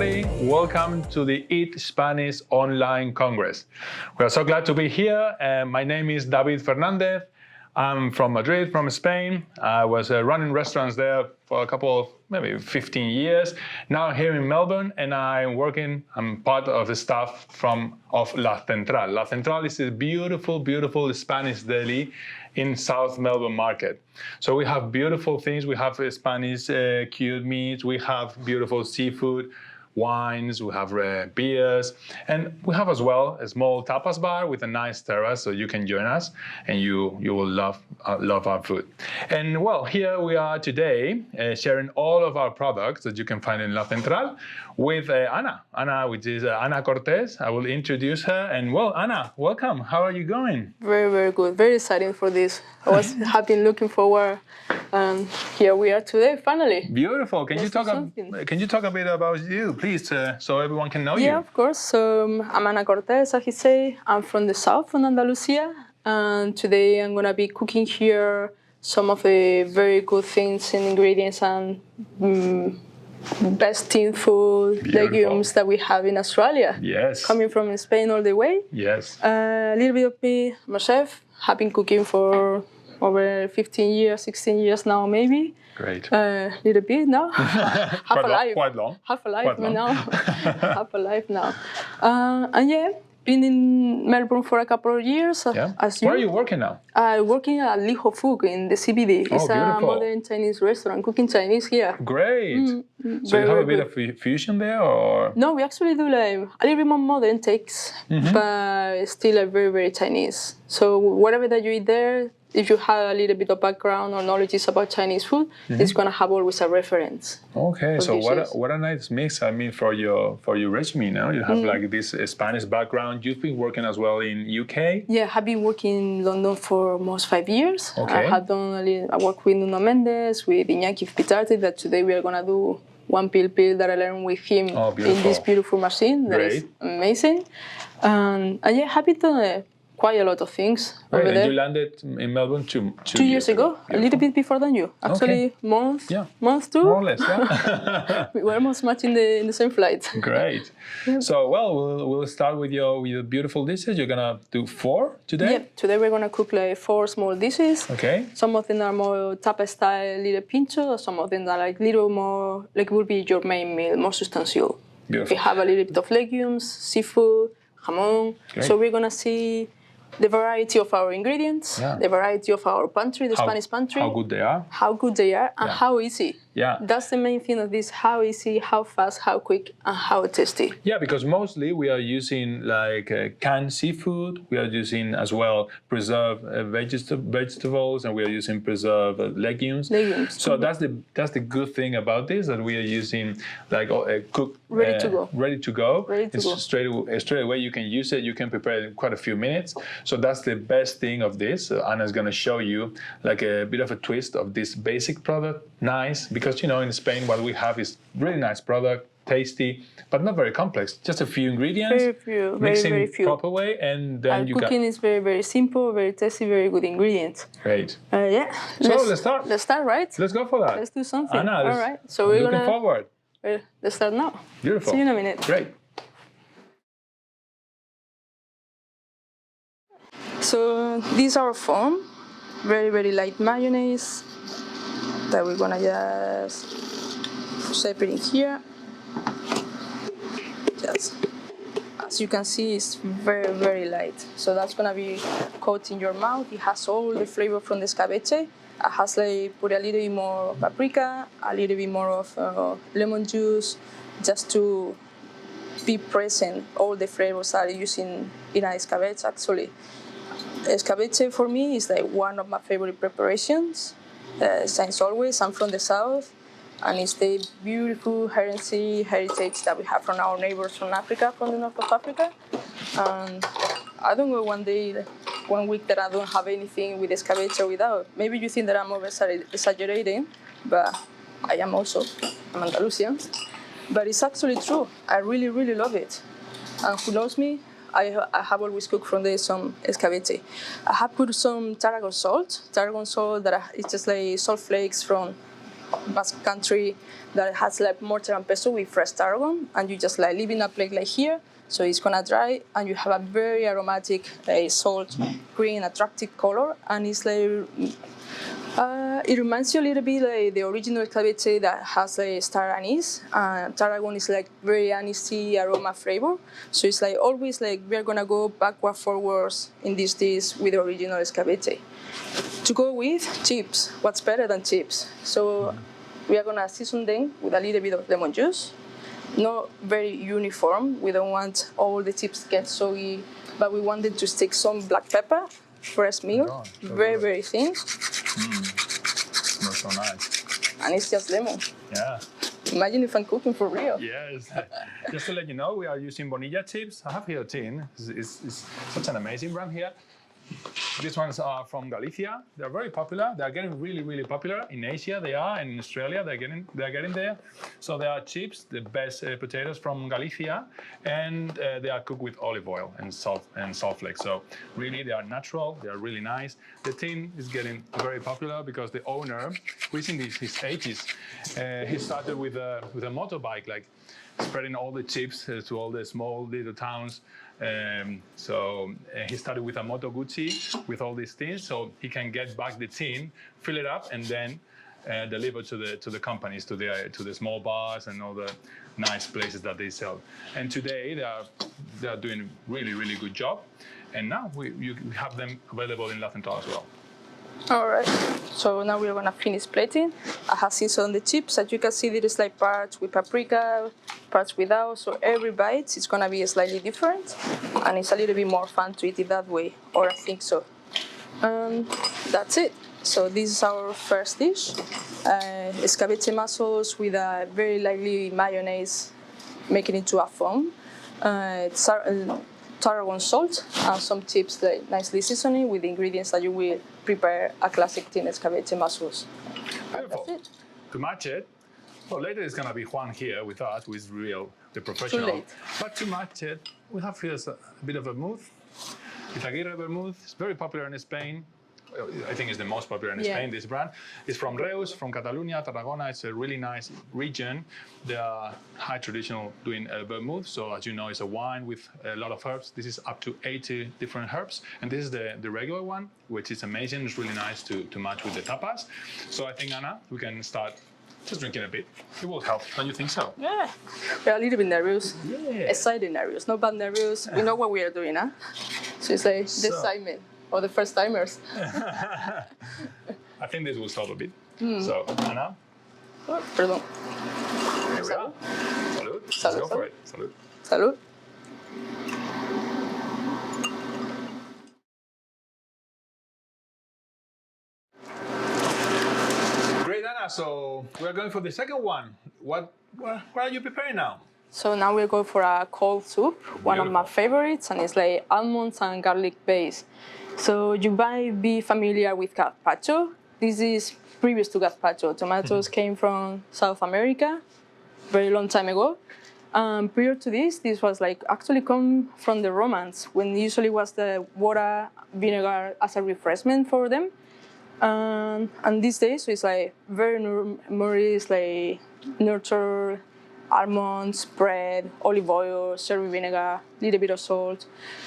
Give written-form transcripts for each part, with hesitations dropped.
everybody. Welcome to the Eat Spanish Online Congress. We are so glad to be here. My name is David Fernandez. I'm from Madrid, from Spain. I was running restaurants there for a couple of, maybe 15 years. Now I'm here in Melbourne and I'm part of the staff of La Central. La Central is a beautiful, beautiful Spanish deli in South Melbourne Market. So we have beautiful things. We have Spanish cured meats. We have beautiful seafood, wines, we have beers, and we have as well a small tapas bar with a nice terrace, so you can join us and you will love our food. And well, here we are today sharing all of our products that you can find in La Central with Ana, which is Ana Cortés. I will introduce her. And well, Ana, welcome. How are you going? Very, very good. Very exciting for this. Have been looking forward, and here we are today, finally. Beautiful. Can you talk a bit about you, please, so everyone can know you? Yeah, of course. So I'm Ana Cortés, as he say. I'm from the south, from Andalusia, and today I'm gonna be cooking here some of the very good things and ingredients and best teen food, legumes that we have in Australia. Yes. Coming from Spain all the way. Yes. A little bit of me, I'm a chef. Have been cooking for over 15 years, 16 years now, maybe. Great. Little bit now. Half a life. Quite long. Half a life now. Half a life now. And yeah, been in Melbourne for a couple of years. Yeah. Where are you working now? Working at Liho Fook in the CBD. It's a modern Chinese restaurant, cooking Chinese here. Great. So you have a bit of fusion there, or? No, we actually do like a little bit more modern takes, but still like very, very Chinese. So whatever that you eat there, if you have a little bit of background or knowledge about Chinese food, it's gonna have always a reference. Okay, so what a nice mix. I mean, for your resume now, you have like this Spanish background. You've been working as well in UK. Yeah, I've been working in London for almost 5 years. Okay. I work with Nuno Mendes, with Iñaki Pitarte, that today we are gonna do one pill that I learned with him in this beautiful machine. That is amazing. And yeah, happy to quite a lot of things over there. And you landed in Melbourne two years ago, a little bit before than you. Actually, month two. More or less, yeah. We were almost much in the same flight. Great. Yeah. So, we'll start with your beautiful dishes. You're gonna do 4 today? Yeah, today we're gonna cook like 4 small dishes. Okay. Some of them are more tapa style, little pincho. Some of them are like little more, like will be your main meal, more substantial. Beautiful. We have a little bit of legumes, seafood, jamon. Great. So we're gonna see the variety of our ingredients, the variety of our pantry, the Spanish pantry. How good they are. How good they are, and how easy. Yeah. That's the main thing of this, how easy, how fast, how quick, and how tasty. Yeah, because mostly we are using like canned seafood. We are using as well preserved vegetables, and we are using preserved legumes. So that's the good thing about this, that we are using like cooked, ready to go. Ready to go. Straight away you can use it. You can prepare it in quite a few minutes. So that's the best thing of this. Anna's going to show you like a bit of a twist of this basic product. Nice, because in Spain what we have is really nice product, tasty, but not very complex. Just a few ingredients. Very few. Mixing very few. proper way, and then cooking is very, very simple, very tasty, very good ingredients. Great. Yeah. So let's start. Let's start, right? Let's go for that. Let's do something. Anna, all right. So we're looking forward. Let's start now. Beautiful. See you in a minute. Great. So these are form, very, very light mayonnaise that we're gonna just separate here. Just as you can see, it's very, very light. So that's gonna be coated in your mouth. It has all the flavor from the escabeche. It has like put a little bit more paprika, a little bit more of lemon juice, just to be present. All the flavors are using in a escabeche actually. Escabeche for me is like one of my favorite preparations. Since always, I'm from the south, and it's the beautiful heritage that we have from our neighbors from Africa, from the north of Africa. And I don't know one week that I don't have anything with escabeche without. Maybe you think that I'm exaggerating, but I am also. I'm Andalusian. But it's actually true. I really, really love it. And who knows me? I have always cooked from some escabeche. I have put some tarragon salt that it's just like salt flakes from Basque country that has like mortar and pestle with fresh tarragon, and you just like leave in a plate like here. So it's gonna dry, and you have a very aromatic, salt, green, attractive color, and it's like it reminds you a little bit like the original escabeche that has like star anise. Tarragon is like very anisey aroma flavor. So it's like always like we're gonna go backward forwards in this dish with the original escabeche. To go with chips, what's better than chips? So we are gonna season them with a little bit of lemon juice. Not very uniform. We don't want all the chips to get soggy, but we wanted to stick some black pepper, fresh milk, very thin. Smells so nice. And it's just lemon. Yeah. Imagine if I'm cooking for real. Yes. Just to let you know, we are using Bonilla chips. I have here a tin. It's such an amazing brand here. These ones are from Galicia. They're very popular. They're getting really popular in Asia. They are, and in Australia they're getting there. So they are chips, the best potatoes from Galicia, and they are cooked with olive oil and salt flakes. So really, they are natural. They are really nice. The tin is getting very popular because the owner, who is in his 80s, he started with a motorbike, like spreading all the chips to all the small little towns. So he started with a Moto Guzzi with all these things, so he can get back the tin, fill it up, and then deliver to the companies, to the small bars and all the nice places that they sell. And today they are doing really good job. And now you have them available in La Central as well. All right, so now we're gonna finish plating. I have seasoned the chips. As you can see, there is like parts with paprika, parts without. So every bite is gonna be slightly different, and it's a little bit more fun to eat it that way, or I think so. That's it. So this is our first dish: escabeche mussels with a very lightly mayonnaise, making it to a foam. Tarragon salt and some chips like nicely seasoning with the ingredients that you will prepare a classic tin escabeche mussels. Beautiful. That's it. To match it, well, later it's gonna be Juan here with us, who is the professional. Too late. But to match it, we have here a bit of vermouth. Itaguirre vermouth. It's very popular in Spain. I think it's the most popular in Spain, this brand. It's from Reus, from Catalonia, Tarragona. It's a really nice region. They are high traditional doing vermouth. So as you know, it's a wine with a lot of herbs. This is up to 80 different herbs. And this is the regular one, which is amazing. It's really nice to match with the tapas. So I think, Ana, we can start just drinking a bit. It will help, don't you think so? Yeah, we're a little bit nervous. Yeah. Excited nervous, not bad nervous. We know what we are doing, huh? So it's like the excitement. Or the first timers. I think this will solve a bit. So, Ana? Oh, perdón. Here we are. Salud. Let's go for it. Salud. Salud. Great, Ana. So we're going for the second one. What are you preparing now? So now we'll go for a cold soup, one of my favorites, and it's like almonds and garlic base. So you might be familiar with gazpacho. This is previous to gazpacho. Tomatoes came from South America, very long time ago. Prior to this was like actually come from the Romans, when usually was the water, vinegar as a refreshment for them. And these days, so it's like very more is like nurture, almonds, bread, olive oil, sherry vinegar, little bit of salt.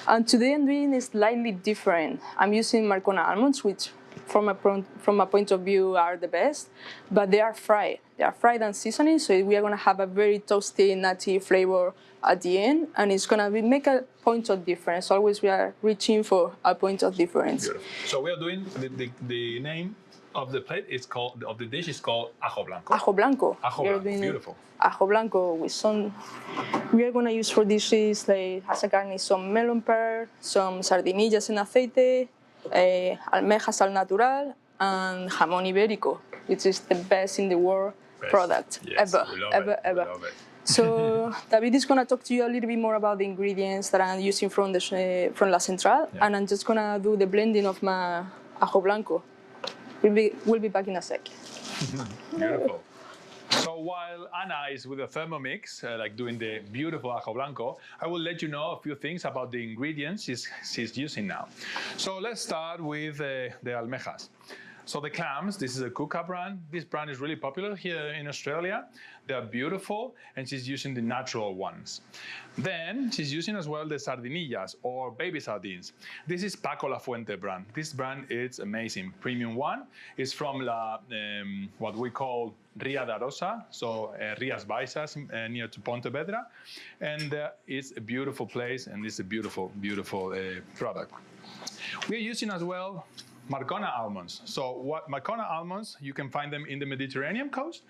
And today I'm doing it slightly different. I'm using Marcona almonds, which from a point of view are the best, but they are fried. They are fried and seasoning, so we are gonna have a very toasty, nutty flavor at the end, and it's gonna make a point of difference. Always we are reaching for a point of difference. Beautiful. So we are doing the name of the plate is called, of the dish is called ajo blanco. Ajo blanco. Ajo blanco, beautiful. Ajo blanco with some, we are gonna use for dishes like as a garnish some melon pearl, some sardinillas en aceite, almejas al natural, and jamón ibérico, which is the best in the world product ever. So David is gonna talk to you a little bit more about the ingredients that I'm using from La Central, and I'm just gonna do the blending of my ajo blanco. We'll be back in a sec. Beautiful. So while Ana is with the Thermomix, like doing the beautiful ajo blanco, I will let you know a few things about the ingredients she's using now. So let's start with the almejas. So the clams, this is a Kuka brand. This brand is really popular here in Australia. They're beautiful, and she's using the natural ones. Then she's using as well the sardinillas or baby sardines. This is Paco La Fuente brand. This brand is amazing. Premium one. It's from what we call Ria da Rosa, so Rias Baixas near to Pontevedra. And it's a beautiful place, and it's a beautiful, beautiful product. We're using as well Marcona almonds. So Marcona almonds, you can find them in the Mediterranean coast.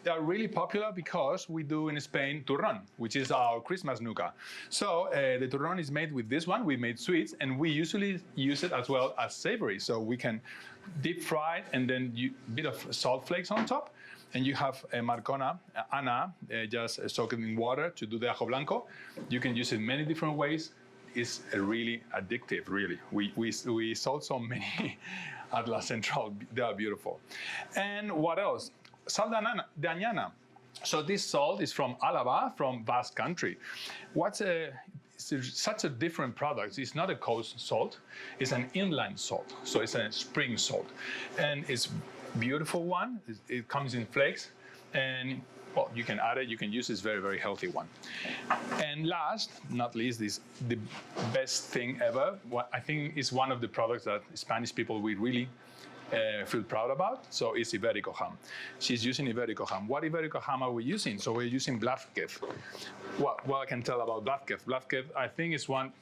They are really popular because we do in Spain turrón, which is our Christmas nougat. So the turrón is made with this one. We made sweets, and we usually use it as well as savory. So we can deep fry it and then a bit of salt flakes on top. And you have Marcona, Ana, just soak it in water to do the ajo blanco. You can use it many different ways. It's really addictive, really. We sold so many at La Central. They are beautiful. And what else? Sal de Añana. So this salt is from Álava, from Basque Country. It's such a different product. It's not a coast salt. It's an inland salt. So it's a spring salt. And it's beautiful one. It comes in flakes. And well, you can add it, you can use this very, very healthy one. And last, not least, is the best thing ever. What I think is one of the products that Spanish people we really feel proud about. So it's Iberico ham. She's using Iberico ham. What Iberico ham are we using? So we're using Blázquez. What I can tell about Blázquez? Blázquez, I think, is one,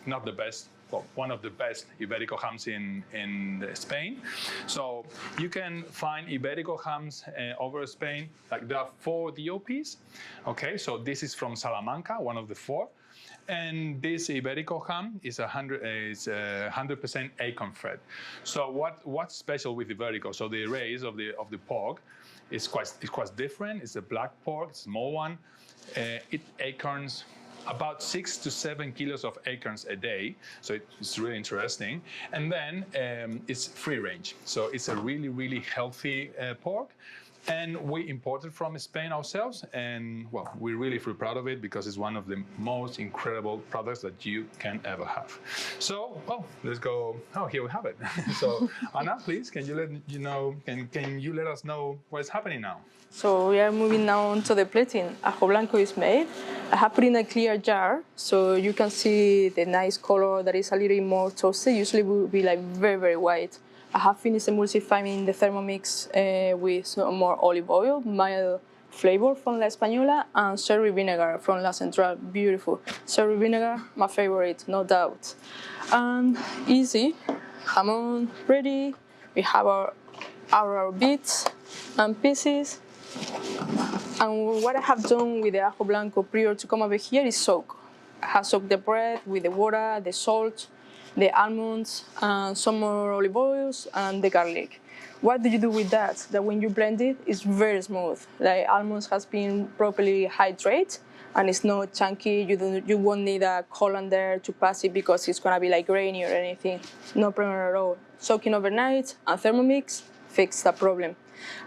not the best, well, one of the best Iberico hams in Spain. So you can find Iberico hams over Spain. Like there are 4 DOPs. Okay, so this is from Salamanca, one of the 4. And this Iberico ham is 100% acorn fed. So what's special with Iberico? So the race of the pork is quite different. It's a black pork, small one. It acorns about 6 to 7 kilos of acorns a day, so it's really interesting. And then it's free range, so it's a really, really healthy pork. And we import it from Spain ourselves, and well, we really feel proud of it because it's one of the most incredible products that you can ever have. So, well, let's go. Oh, here we have it. So, Ana, please, can you let us know what's happening now? So we are moving now on to the plating. Ajo blanco is made. I have put in a clear jar so you can see the nice color that is a little more toasted. Usually will be like very, very white. I have finished emulsifying the Thermomix with some more olive oil, mild flavor from La Española, and cherry vinegar from La Central. Beautiful. Cherry vinegar, my favorite, no doubt. And easy. Jamón ready. We have our bits and pieces. And what I have done with the ajo blanco prior to come over here is soak. I have soaked the bread with the water, the salt, the almonds, and some more olive oils, and the garlic. What do you do with that? That when you blend it, it's very smooth. Like almonds has been properly hydrated, and it's not chunky. You won't need a colander to pass it because it's gonna be like grainy or anything. No problem at all. Soaking overnight and Thermomix fix the problem.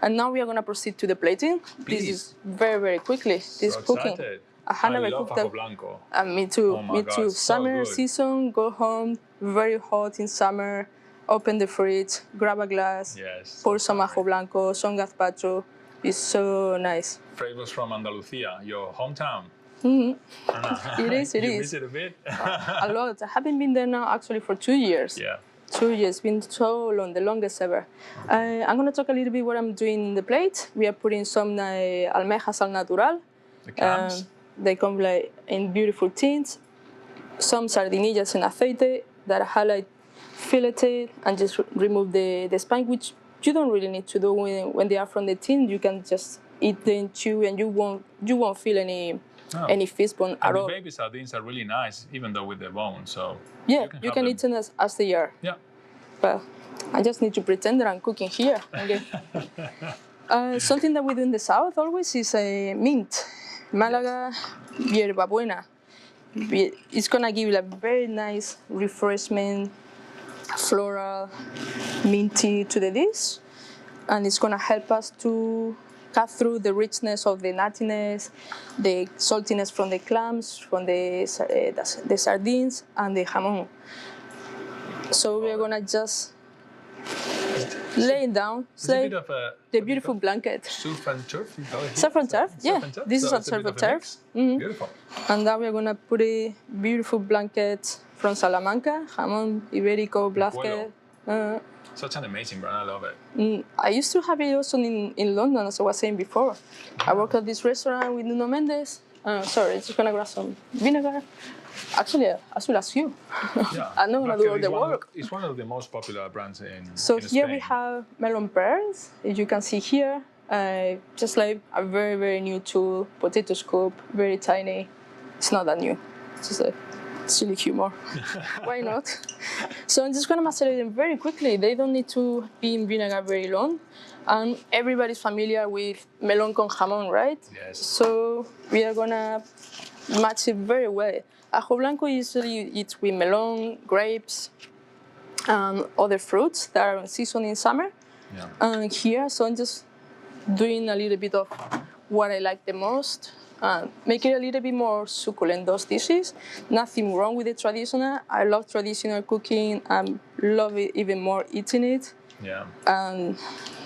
And now we are gonna proceed to the plating. Please. This is very, very quickly. This so cooking. Excited. I never love cooked ajo that. blanco. Me too. Oh my Me God, too. so Summer good. season. Go home. Very hot in summer. Open the fridge. Grab a glass. Yes. Pour so some fine. ajo blanco. Some gazpacho. It's so nice. Flavors from Andalusia, your hometown. Mm-hmm. It is. It you is. visit a bit? A lot. I haven't been there now actually for 2 years. Yeah. 2 years, been so long, the longest ever. I'm going to talk a little bit what I'm doing in the plate. We are putting some almejas al natural. The clams. They come like in beautiful tints. Some sardinillas en aceite that I highlight, filleted, and just remove the spine, which you don't really need to do when they are from the tin. You can just eat them, chew, and you won't feel any fish bone at all. The baby sardines are really nice, even though with the bone. So yeah, you can eat them as they are. Yeah. But I just need to pretend that I'm cooking here. Okay. Something that we do in the south always is mint. Malaga, hierba buena. It's gonna give you a very nice refreshment, floral, minty to the dish, and it's gonna help us to cut through the richness of the nuttiness, the saltiness from the clams, from the sardines, and the jamón. So we're gonna just laying down. It's a bit of the beautiful blanket. Surf and turf, you call it here? Surf and turf, yeah. Surf and turf? This is So a it's surf bit and of a turf. mix. Mhm. Beautiful. And now we're gonna put a beautiful blanket from Salamanca, jamón ibérico blanket. Such an amazing brand, I love it. I used to have it also in London, as I was saying before. I worked at this restaurant with Nuno Mendes. Sorry, just gonna grab some vinegar. Actually, I should ask you. Yeah. I'm not gonna do all the work. It's one of the most popular brands in So in here Spain. we have melon pearls, as you can see here. Just like a very, very new tool, potato scoop, very tiny. It's not that new. It's just a silly humor. Why not? So I'm just gonna macerate them very quickly. They don't need to be in vinegar very long. And everybody's familiar with melon con jamón, right? Yes. So we are gonna match it very well. Ajo blanco usually eats with melon, grapes, and other fruits that are in season in summer. Yeah. And here, so I'm just doing a little bit of what I like the most, make it a little bit more succulent, those dishes. Nothing wrong with the traditional. I love traditional cooking and love it even more eating it. Yeah. And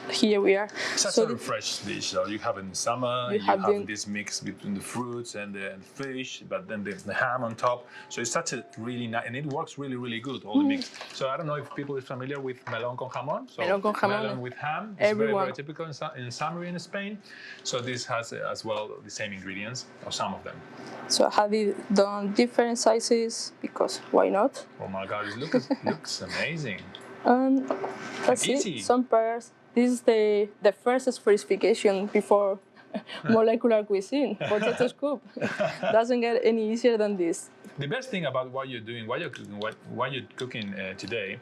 here we are. Such So a fresh dish. So you have it in summer, You you have have the- this mix between the fruits and the fish, but then there's the ham on top. So it's such a really nice, and it works really, really good, all the mix. So I don't know if people are familiar with melon con jamón. So Melon con jamón. melon with ham. It's very, Everyone. very typical in summer in Spain. So this has as well the same ingredients, or some of them. So I have it done different sizes because why not? Oh my God, it looks amazing. And that's Easy. it. Some pears. This is the first espherification before molecular cuisine. Potato scoop. Doesn't get any easier than this. The best thing about what you're doing, what you're cooking today,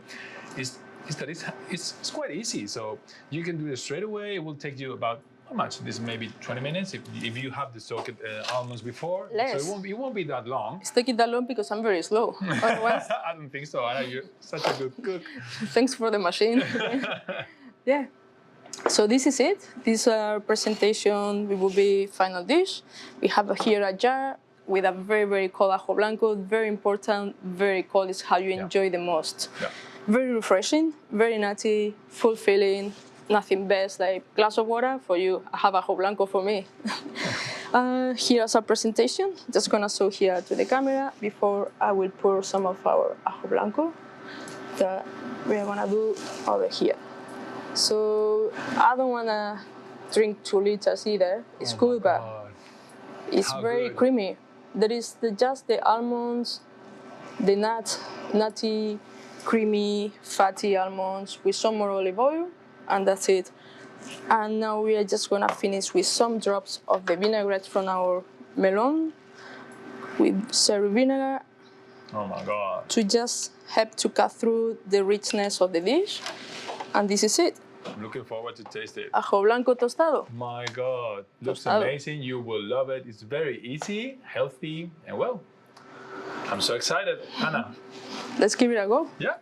is that it's quite easy. So you can do it straight away. It will take you about how much? This maybe 20 minutes if you have the soaked almonds before. Less. So it won't be that long. It's taking that long because I'm very slow. Otherwise, I don't think so. Anna, you're such a good cook. thanks for the machine. Yeah. So this is it. This presentation, we will be final dish. We have here a jar with a very, very cold ajo blanco. Very important, very cold is how you enjoy the most. Yeah. Very refreshing, very nutty, fulfilling. Nothing best like glass of water for you. I have ajo blanco for me. Here's our presentation. Just gonna show here to the camera before I will pour some of our ajo blanco that we are gonna do over here. So I don't wanna drink 2 liters either. It's good, but it's How very good. creamy. There is just the almonds, the nutty, creamy, fatty almonds with some more olive oil, and that's it. And now we are just gonna finish with some drops of the vinaigrette from our melon with sherry vinegar Oh my God. to just help to cut through the richness of the dish. And this is it. I'm looking forward to taste it. Ajo blanco tostado. My God, looks Tostado. amazing. You will love it. It's very easy, healthy, and well, I'm so excited. Anna, Let's give it a go. yeah?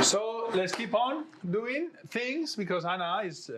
So let's keep on doing things because Anna is,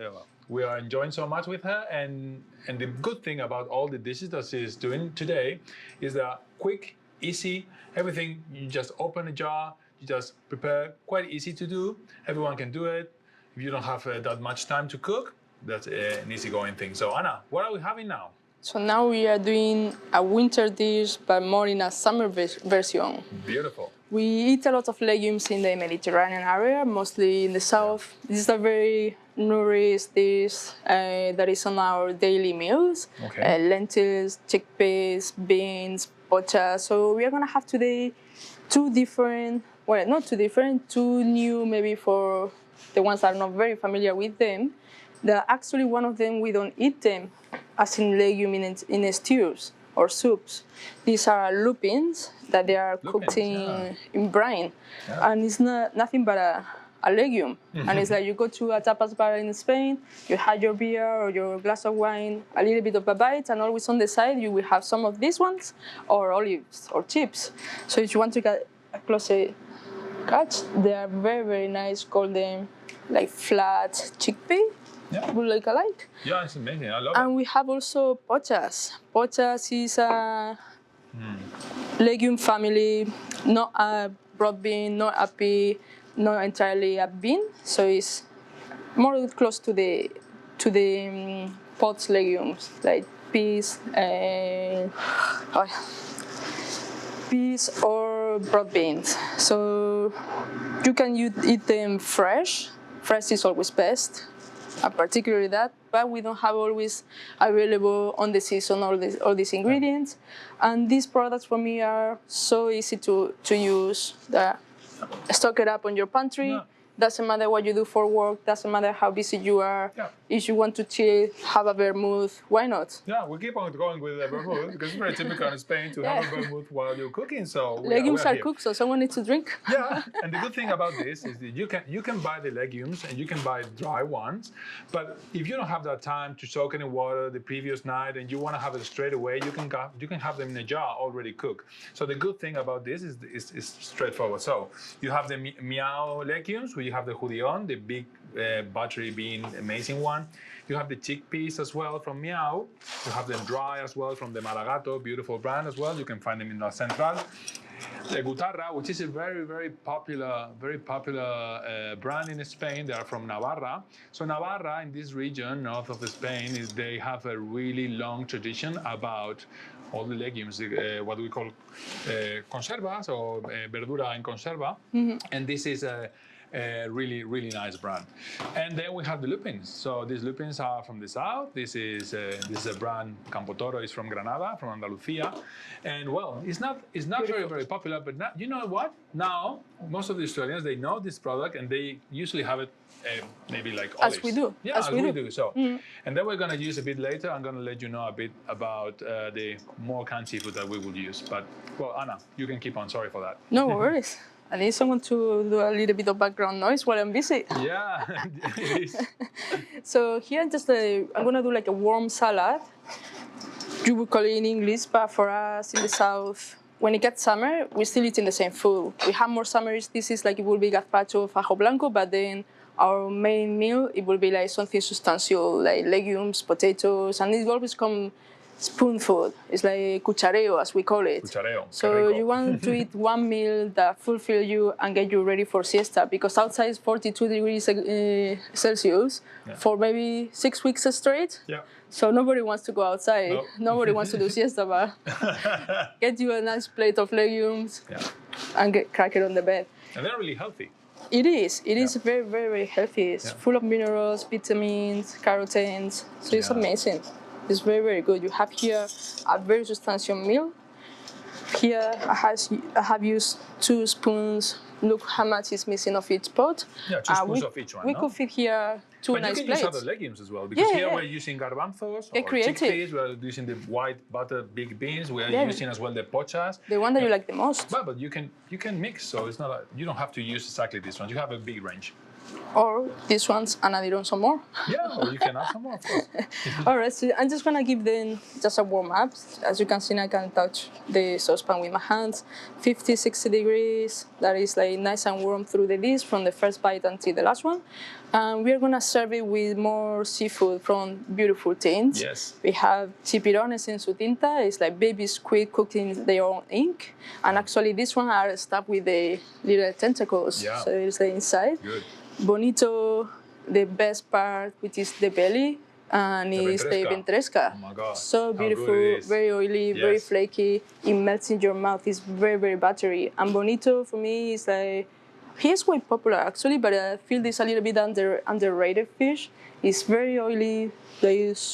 we are enjoying so much with her. And the good thing about all the dishes that she's doing today is that quick, easy, everything. You just open a jar, you just prepare, quite easy to do. Everyone can do it. If you don't have that much time to cook, that's an easygoing thing. So Anna, what are we having now? So now we are doing a winter dish, but more in a summer version. Beautiful. We eat a lot of legumes in the Mediterranean area, mostly in the south. This is a very nourished dish that is on our daily meals. Okay. Lentils, chickpeas, beans, pocha. So we are gonna have today 2 different, well, not 2 different, 2 new maybe for the ones that are not very familiar with them. That actually one of them we don't eat them as in legume in stews or soups. These are lupins that they are cooked in brine, and it's nothing but a legume. And it's like you go to a tapas bar in Spain, you have your beer or your glass of wine, a little bit of a bite, and always on the side you will have some of these ones or olives or chips. So if you want to get a closer catch, they are very, very nice golden, like flat chickpea. Yeah. Good like alike. Yeah, it's amazing. I love And we have also pochas. Pochas is legume family, not a broad bean, not a pea, not entirely a bean. So it's more close to the pods legumes like peas, peas or broad beans. So you can eat them fresh. Fresh is always best, and particularly that. But we don't have always available on the season all these ingredients. And these products for me are so easy to use. Stock it up on your pantry. Yeah. Doesn't matter what you do for work. Doesn't matter how busy you are. Yeah. If you want to chill, have a vermouth, why not? Yeah, we keep on going with the vermouth because it's very typical in Spain to have a vermouth while you're cooking. So legumes are here. cooked, so someone needs to drink. Yeah, and the good thing about this is that you can buy the legumes and you can buy dry ones, but if you don't have that time to soak it in water the previous night and you want to have it straight away, you can have them in a jar already cooked. So the good thing about this is straightforward. So you have the miao legumes, where you have the judion, the big buttery bean, amazing one. You have the chickpeas as well from Miao. You have them dry as well from the Maragato, beautiful brand as well. You can find them in La Central. The guitarra, which is a very popular brand in Spain. They are from Navarra. So Navarra, in this region north of Spain, they have a really long tradition about all the legumes, what we call conservas or verdura en conserva. And this is a really nice brand. And then we have the lupins. So these lupins are from the south. This is a brand, Campo Toro is from Granada, from Andalusia. And well, it's not very popular, but now, you know what? Now most of the Australians, they know this product and they usually have it maybe like olives. As we do. Yeah, as we do. So, and then we're going to use a bit later. I'm going to let you know a bit about the more canned seafood that we will use. But well, Ana, you can keep on. Sorry for that. No worries. I need someone to do a little bit of background noise while I'm busy. Yeah, it is. So here I'm gonna do like a warm salad. You would call it in English, but for us in the south, when it gets summer, we still eating the same food. We have more summer dishes like it will be gazpacho, fajo blanco, but then our main meal, it will be like something substantial, like legumes, potatoes, and it always come spoon food. It's like cuchareo, as we call it. Cuchareo. So you want to eat one meal that fulfill you and get you ready for siesta, because outside is 42 degrees Celsius for maybe 6 weeks straight. Yeah. So nobody wants to go outside. Nope. Nobody wants to do siesta, but get you a nice plate of legumes and crack it on the bed. And they're really healthy. It is. It is very healthy. It's full of minerals, vitamins, carotenes. So it's amazing. It's very good. You have here a very substantial meal. Here I have used 2 spoons. Look how much is missing of each pot. Yeah, 2 spoons of each one. We could fit here 2 but nice you can plates. use other legumes as well, because here we're using garbanzos or chickpeas. We're using the white butter big beans. We're using as well the pochas. The one that you like the most. But you can mix, so it's not you don't have to use exactly this one. You have a big range. Or these ones and add on some more. Yeah, or you can add some more, of course. All right, so I'm just gonna give them just a warm up. As you can see, I can touch the saucepan with my hands. 50, 60 degrees. That is like nice and warm through the dish from the first bite until the last one. And we're gonna serve it with more seafood from beautiful tins. Yes. We have chipirones en su tinta. It's like baby squid cooked in their own ink. And actually, this one are stuffed with the little tentacles. Yeah. So it's the inside. Good. Bonito, the best part, which is the belly, and it's the ventresca. Oh my God. So beautiful, very oily, very flaky. It melts in your mouth. It's very buttery. And bonito for me is like, he's quite popular actually, but I feel this a little bit underrated fish. It's very oily.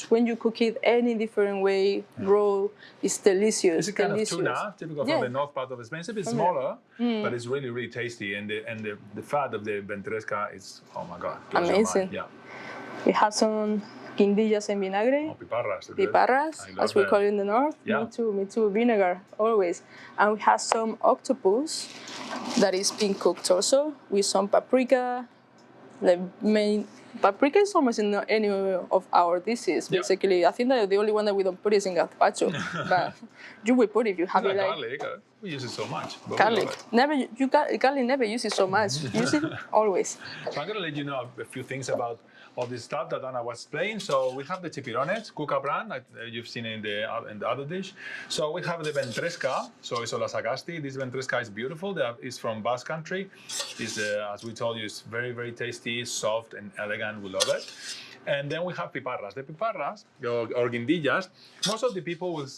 When you cook it any different way, raw, it's delicious. It's a kind of tuna, typical from the north part of Spain. It's a bit smaller, but it's really tasty. And the fat of the ventresca is, oh my God. Amazing. Yeah. We have some guindillas en vinagre. Oh, piparras. Piparras, as we call it in the north. Yeah. Me too. Vinegar, always. And we have some octopus that is being cooked also with some paprika, the main paprika is almost in any of our dishes, basically. I think that the only one that we don't put is in gazpacho. But you will put if you have It's it like like... garlic. We use it so much. But Garlic. Garlic never use it so much. Use it always. So I'm going to let you know a few things about all this stuff that Ana was playing. So we have the chipirones, cuca brand, like you've seen in the other dish. So we have the ventresca, so it's la sagasti. This ventresca is beautiful. It's from Basque Country. It's, as we told you, it's very, very tasty, soft and elegant. We love it. And then we have piparras. The piparras, or guindillas, most of the people will,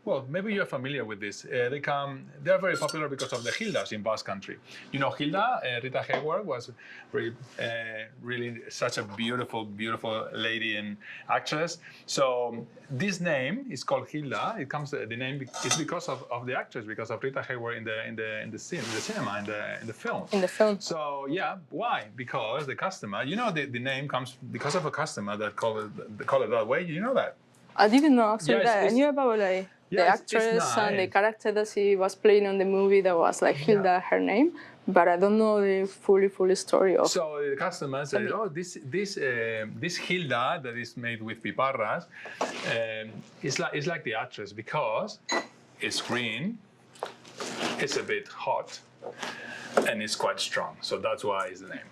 well, maybe you're familiar with this. They're very popular because of the gildas in Basque Country. You know, Gilda, Rita Hayworth was really such a beautiful, beautiful lady and actress. So this name is called Gilda. The name is because of the actress, because of Rita Hayworth in the cinema, in the film. In the film. So yeah, why? Because the customer, you know, the name comes because of a customer that call it that way. You know that? I didn't know actually that. I knew about like the actress nice. and the character that she was playing on the movie that was like Hilda, her name, but I don't know the full story of. So the customer said, "Oh, this Hilda that is made with piparras is like the actress because it's green, it's a bit hot, and it's quite strong. So that's why it's the name."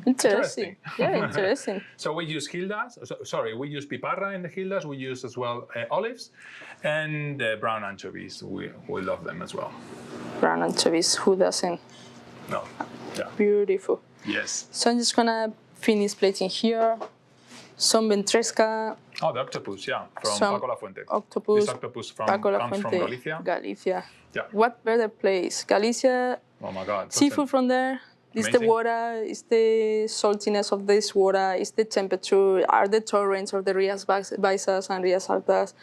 Interesting. Yeah, interesting. So we use gildas. We use piparra in the gildas. We use as well olives and brown anchovies. We love them as well. Brown anchovies. Who doesn't? No. Yeah. Beautiful. Yes. So I'm just gonna finish plating here. Some ventresca. Oh, the octopus, yeah, from Paco La Fuente. Octopus. This octopus Paco La comes Fuente, from Galicia. Galicia. Yeah. What better place? Galicia. Oh my God. Seafood from there. It's the water, it's the saltiness of this water, it's the temperature, are the torrents or the Rias Baixas and Rias Altas.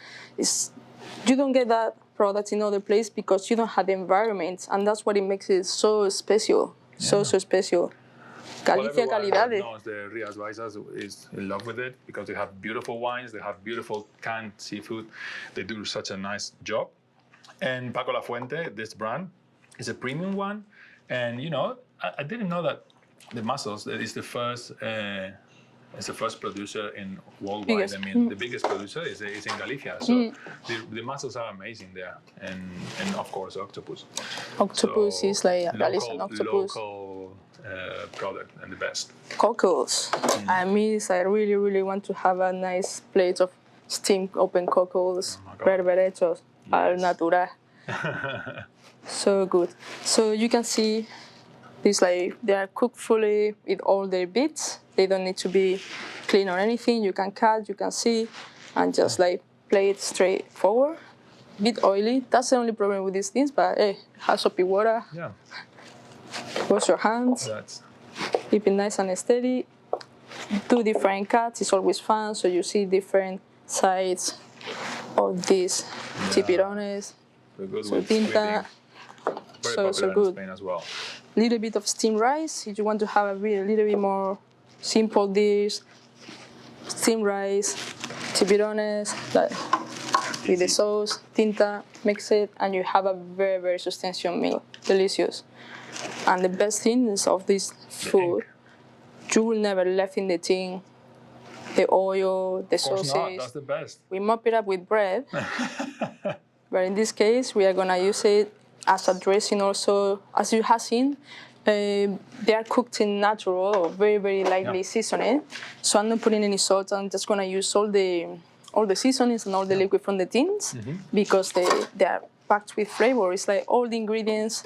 You don't get that product in other places because you don't have the environment, and that's what it makes it so special, so special. Galicia calidad. Knows the Rias Baixas is in love with it because they have beautiful wines, they have beautiful canned seafood, they do such a nice job. And Paco La Fuente, this brand, is a premium one, and you know, I didn't know that the mussels is the first producer in worldwide. Biggest. I mean, the biggest producer is in Galicia. So the mussels are amazing there, and of course octopus. Octopus is like a Galician octopus. Local product and the best. Cockles. I miss. I really want to have a nice plate of steamed open cockles, berberechos, al natural. So good. So you can see. These they are cooked fully with all their bits. They don't need to be clean or anything. You can cut, you can see, and just play it straight forward. Bit oily. That's the only problem with these things. But hey, have soapy water. Yeah. Wash your hands. Keep it nice and steady. Do different cuts. It's always fun. So you see different sides of these chipirones. So tinta. So good. In Spain as well. Little bit of steamed rice. If you want to have a little bit more simple dish, steamed rice, chipirones, with the sauce, tinta, mix it, and you have a very substantial meal. Delicious. And the best thing is of this food, you will never left in the tin the oil, the sauces. Not. That's the best. We mop it up with bread, but in this case, we are gonna use it as a dressing also. As you have seen, they are cooked in natural or very lightly seasoned. So I'm not putting any salt. I'm just gonna use all the seasonings and all the liquid from the tins because they are packed with flavor. It's like all the ingredients,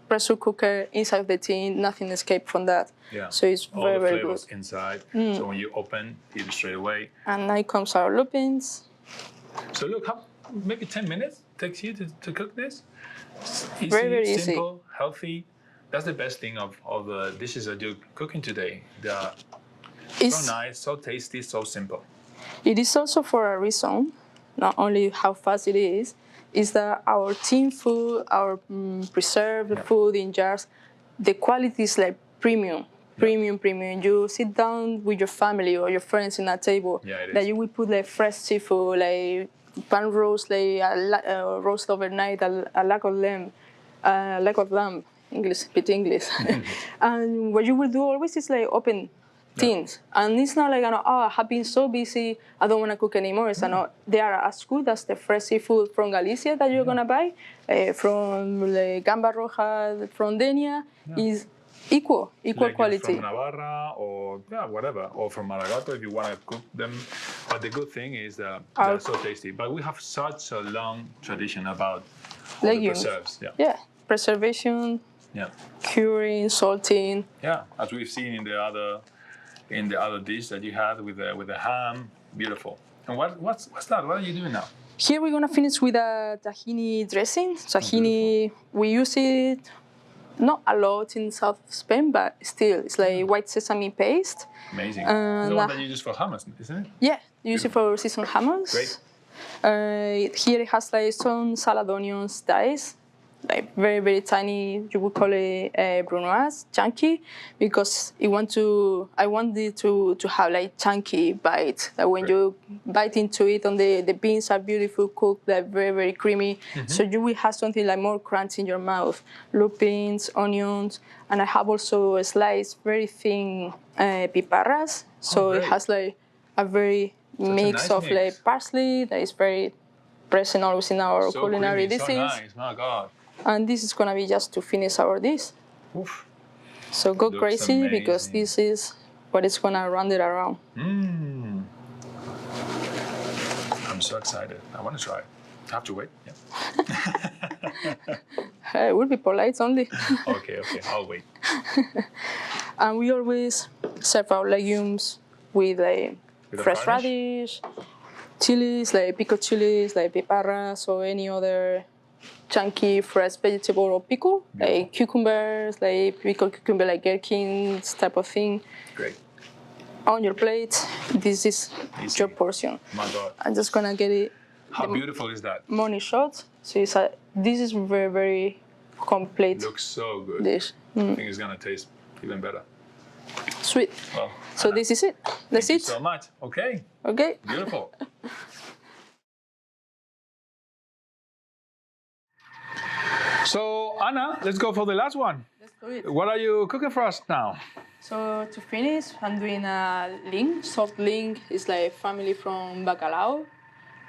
pressure cooker inside the tin, nothing escaped from that. Yeah. So it's all the very flavors good inside. So when you open, eat it straight away. And now comes our lupins. So look, maybe 10 minutes takes you to cook this. Easy, very simple, healthy. That's the best thing of all the dishes that you're cooking today. They're so nice, so tasty, so simple. It is also for a reason, not only how fast it is that our tin food, our preserved food in jars, the quality is like premium. You sit down with your family or your friends in a table, that you will put fresh seafood, pan roast, roast overnight, a leg of lamb, English. And what you will do always is open things. And it's not like, I have been so busy, I don't want to cook anymore. It's not, they are as good as the fresh seafood from Galicia that you're going to buy, from the Gamba Roja, from Denia, is equal like quality. From Navarra or whatever, or from Maragato if you want to cook them. But the good thing is that they're so tasty. But we have such a long tradition about all the preserves. Yeah, preservation, curing, salting. Yeah, as we've seen in the other dish that you had with the ham, beautiful. And what's that? What are you doing now? Here we're gonna finish with a tahini dressing. Tahini, we use it not a lot in South Spain, but still, it's like white sesame paste. Amazing. It's the one that you use for hummus, isn't it? Yeah, you use it for seasoned hummus. Great. Here it has like some salad onions diced, like very, very tiny. You would call it brunoise, chunky, because I want it to have like chunky bite. Like when you bite into it, and the beans are beautiful cooked, they're very, very creamy. So you will have something like more crunch in your mouth. Lupins, onions, and I have also sliced very thin piparras. So it has like a very mix of like parsley that is very present always in our culinary dishes. So nice, my God. And this is gonna be just to finish our dish. Oof. So go crazy amazing. Because this is what is gonna run it around. I'm so excited. I want to try it. I have to wait. It will be polite only. Okay, I'll wait. And we always serve our legumes with fresh radish, chilies, like pickled chilies, like piparras, or any other chunky fresh vegetable or pickle, like cucumbers, like pickled cucumber, like gherkins type of thing. Great. On your plate, this is your portion. My God. I'm just gonna get it. How beautiful is that? Morning shot. So this is very, very complete. Looks so good. Dish. I think it's gonna taste even better. Sweet. Well, so this is it. That's thank it. you so much. Okay. Beautiful. So Ana, let's go for the last one. Let's do it. What are you cooking for us now? So to finish, I'm doing a ling. Salt ling is like family from bacalao,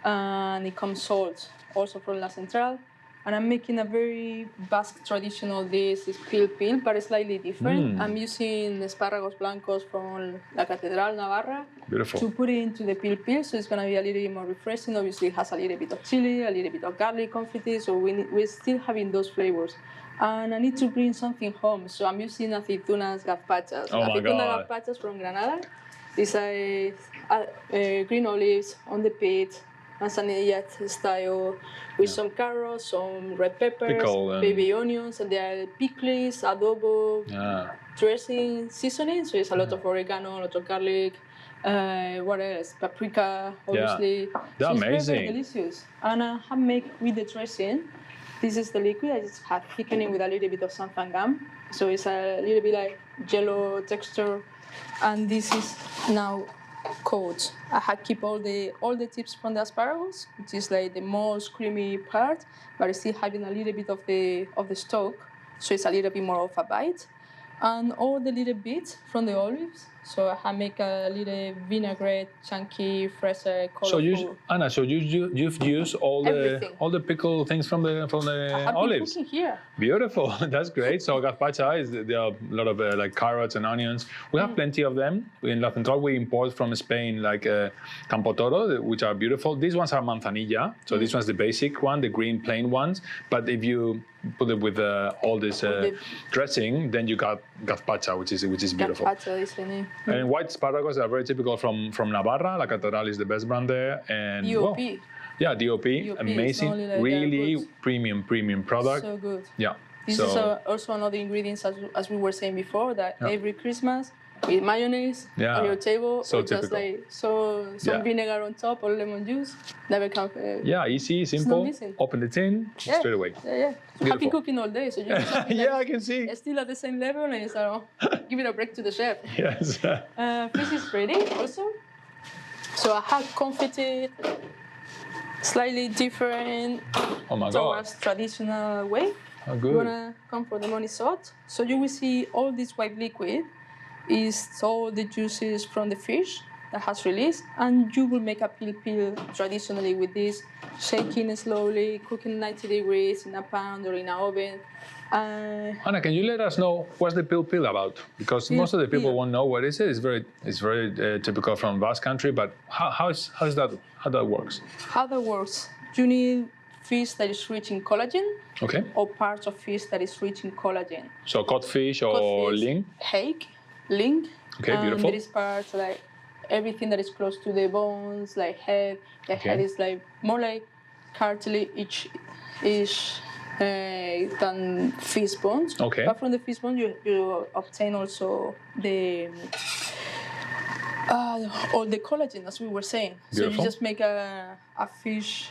and it comes salt also from La Central. And I'm making a very Basque traditional dish. It's pil, but it's slightly different. I'm using espárragos blancos from La Catedral, Navarra. Beautiful. To put it into the pil, so it's going to be a little bit more refreshing. Obviously, it has a little bit of chili, a little bit of garlic confit, so we're still having those flavors. And I need to bring something home, so I'm using aceitunas gazpachas. Oh my God. Gazpachas from Granada. These are green olives on the pit, manzanilla style, with some carrots, some red peppers, baby onions, and there are pickles, adobo, dressing, seasoning. So it's a lot of oregano, a lot of garlic. What else? Paprika, obviously. They're amazing. It's very, very delicious. And I have made with the dressing. This is the liquid. I just have thickened it with a little bit of sanfangam. So it's a little bit like jello texture. And this is now coat. I had keep all the tips from the asparagus, which is like the most creamy part, but it's still having a little bit of the stalk, so it's a little bit more of a bite, and all the little bits from the olives. So I make a little vinaigrette, chunky, fresh, colorful. So you've used all the pickle things from the olives. Cooking here. Beautiful, that's great. So gazpacha there are a lot of like carrots and onions. We have plenty of them in La Central. We import from Spain like Campo Toro, which are beautiful. These ones are manzanilla. So this one's the basic one, the green plain ones. But if you put it with all this dressing, then you got gazpacha, which is beautiful. Gazpacha is the name. And white asparagus are very typical from Navarra. La Catedral is the best brand there. And DOP. DOP, amazing, like really premium product. So good. Yeah. This is also another ingredient, as we were saying before, that every Christmas with mayonnaise on your table, so or just like some vinegar on top or lemon juice. Never come. Easy, simple. Open the tin straight away. Yeah. Happy cooking all day, so you I can see. It's still at the same level, and it's give it a break to the chef. Yes. Fish is ready also. So I have confited, slightly different towards traditional way. Oh, good. You wanna come for the money salt. So you will see all this white liquid is all the juices from the fish that has released, and you will make a pil traditionally with this, shaking slowly, cooking 90 degrees in a pan or in an oven. Ana, can you let us know what's the pil about? Because most of the people won't know what it is. It's very typical from Basque Country, but how that works? How that works? You need fish that is rich in collagen, okay, or parts of fish that is rich in collagen. So codfish or ling? Hake, ling. Okay, beautiful. There is parts like everything that is close to the bones, like head. The head is like more like cartilage than fish bones. Okay. But from the fish bone, you obtain also the all the collagen, as we were saying. Beautiful. So you just make a fish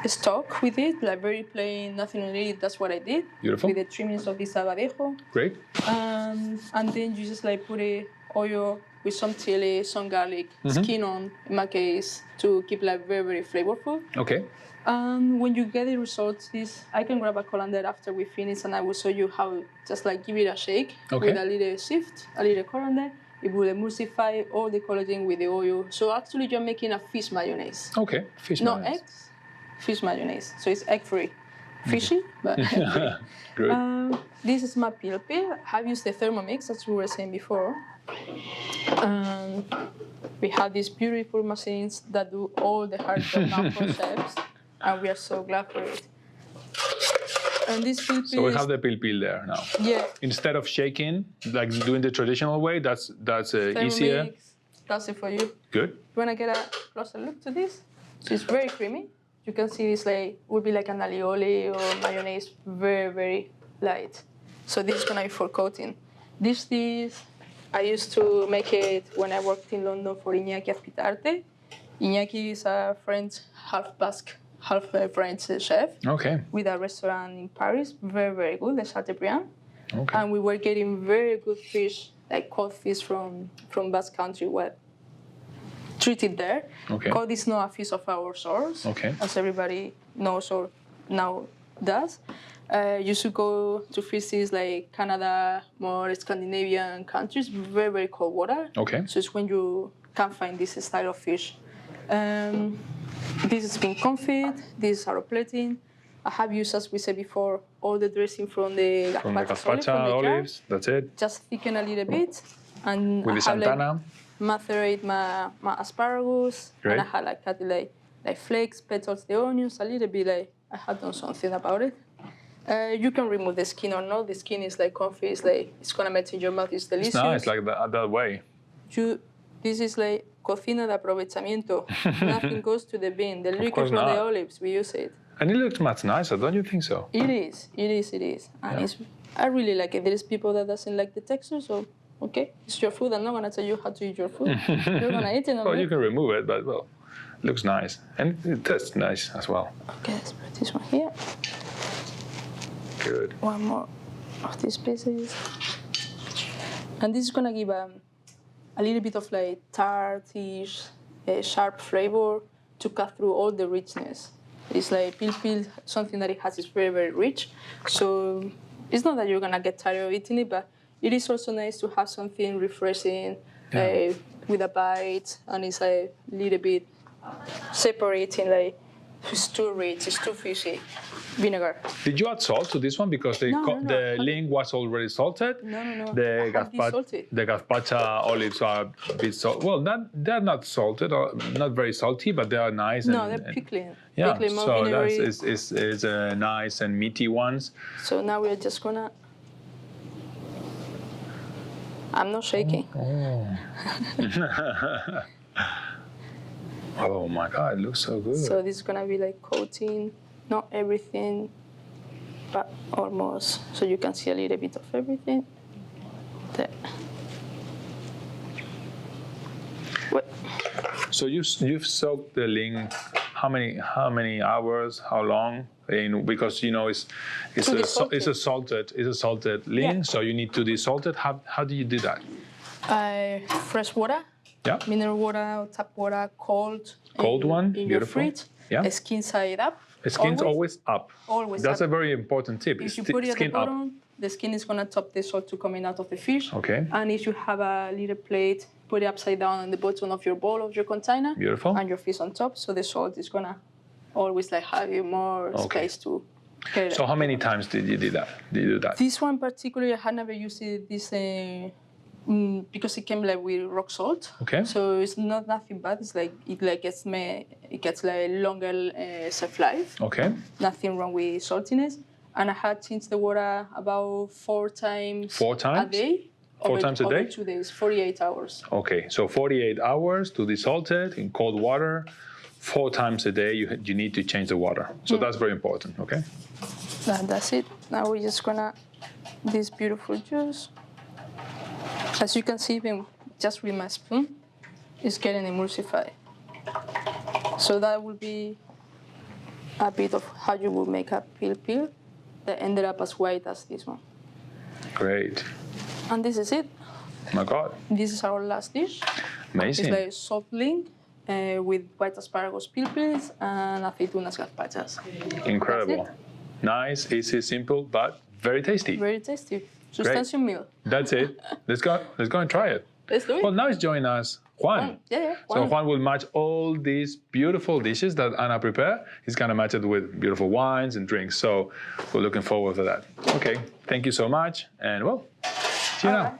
stock with it, like very plain, nothing on it. That's what I did. Beautiful. With the trimmings of this abadejo. Great. And then you just like put a oil with some chili, some garlic, skin on, in my case, to keep like very, very flavorful. Okay. And when you get the results, I can grab a colander after we finish, and I will show you how just like give it a shake with a little shift, a little colander. It will emulsify all the collagen with the oil. So actually, you're making a fish mayonnaise. Okay, fish mayonnaise. No eggs, fish mayonnaise. So it's egg-free. Fishy, but egg-free. Good. This is my pil. I have used the Thermomix, as we were saying before. We have these beautiful machines that do all the hard job now for chefs, and we are so glad for it. And this pil. So we have the pil there now. Yeah. Instead of shaking, like doing the traditional way, that's easier. That's it for you. Good. You wanna get a closer look to this? So it's very creamy. You can see this like would be like an alioli or mayonnaise, very, very light. So this is gonna be for coating. This I used to make it when I worked in London for Iñaki Azpitarte. Iñaki is a French, half Basque, half French chef. Okay. With a restaurant in Paris, very, very good, the Chateaubriand. Okay. And we were getting very good fish, like cod fish from Basque Country, treated there. Okay. Cod is not a fish of our source, as everybody knows or now does. You should go to fishes like Canada, more Scandinavian countries, very, very cold water. Okay. So it's when you can find this style of fish. This is being confit, this is our plating. I have used, as we said before, all the dressing from the gazpacho olives. That's it. Just thicken a little bit. And with the Santana. Macerate my asparagus. Great. And I had like cut like flakes, petals, the onions, a little bit like I had done something about it. You can remove the skin or not. The skin is like comfy. It's gonna melt in your mouth. It's delicious. It's nice, like that way. This is like cocina de aprovechamiento. Nothing goes to the bin. The liquid from the olives, we use it. And it looks much nicer, don't you think so? It is. And I really like it. There is people that doesn't like the texture, so okay, it's your food. I'm not gonna tell you how to eat your food. You're gonna eat it. Well, you can remove it, but well, it looks nice. And it tastes nice as well. Okay, let's put this one here. Good. One more of these pieces. And this is gonna give a little bit of like tartish, sharp flavor to cut through all the richness. It's like pil, something that it has is very, very rich. So it's not that you're gonna get tired of eating it, but it is also nice to have something refreshing with a bite, and it's a little bit separating. Like it's too rich, it's too fishy. Vinegar. Did you add salt to this one because the ling was already salted? No. The gazpacho olives are a bit salty. Well, they're not salted, or not very salty, but they are nice. No, they're pickling. Yeah, pickling, so that's nice and meaty ones. So now we're just gonna. I'm not shaking. Oh my God, it looks so good. So this is gonna be like coating. Not everything, but almost. So you can see a little bit of everything. There. What? So you've soaked the ling how many hours? How long? Because it's a salted ling, so you need to desalt it. How do you do that? Fresh water. Yeah. Mineral water, tap water, cold. Cold one. In Beautiful. your fridge. Yeah. Skin side up. Skin's always up. Always That's up. a very important tip. If you put it at the bottom, the skin is gonna top the salt to coming out of the fish. Okay. And if you have a little plate, put it upside down on the bottom of your bowl of your container. Beautiful. And your fish on top, so the salt is gonna always like have you more space to. So how many times did you do that? This one particularly, I had never used this because it came like with rock salt. Okay. So it's not nothing bad. It's like it gets like longer shelf life. Okay. Nothing wrong with saltiness. And I had changed the water about 4 times. 4 times? A day. 4 times a day? Over 2 days, 48 hours. Okay, so 48 hours to desalt it in cold water. 4 times a day you need to change the water. So that's very important, okay? That's it. Now we're just gonna this beautiful juice. As you can see, even just with my spoon, it's getting emulsified. So that will be a bit of how you will make a peel that ended up as white as this one. Great. And this is it. Oh my God. This is our last dish. Amazing. It's like salt ling with white asparagus pilpils and aceitunas gazpachas. Incredible. Nice, easy, simple, but very tasty. Very tasty. Substantial meal. That's it. Let's go and try it. Let's do it. Well, now it's joining us Juan. Yeah. So Juan will match all these beautiful dishes that Ana prepared. He's going to match it with beautiful wines and drinks. So we're looking forward to that. Okay, thank you so much. And well, see you now. Right.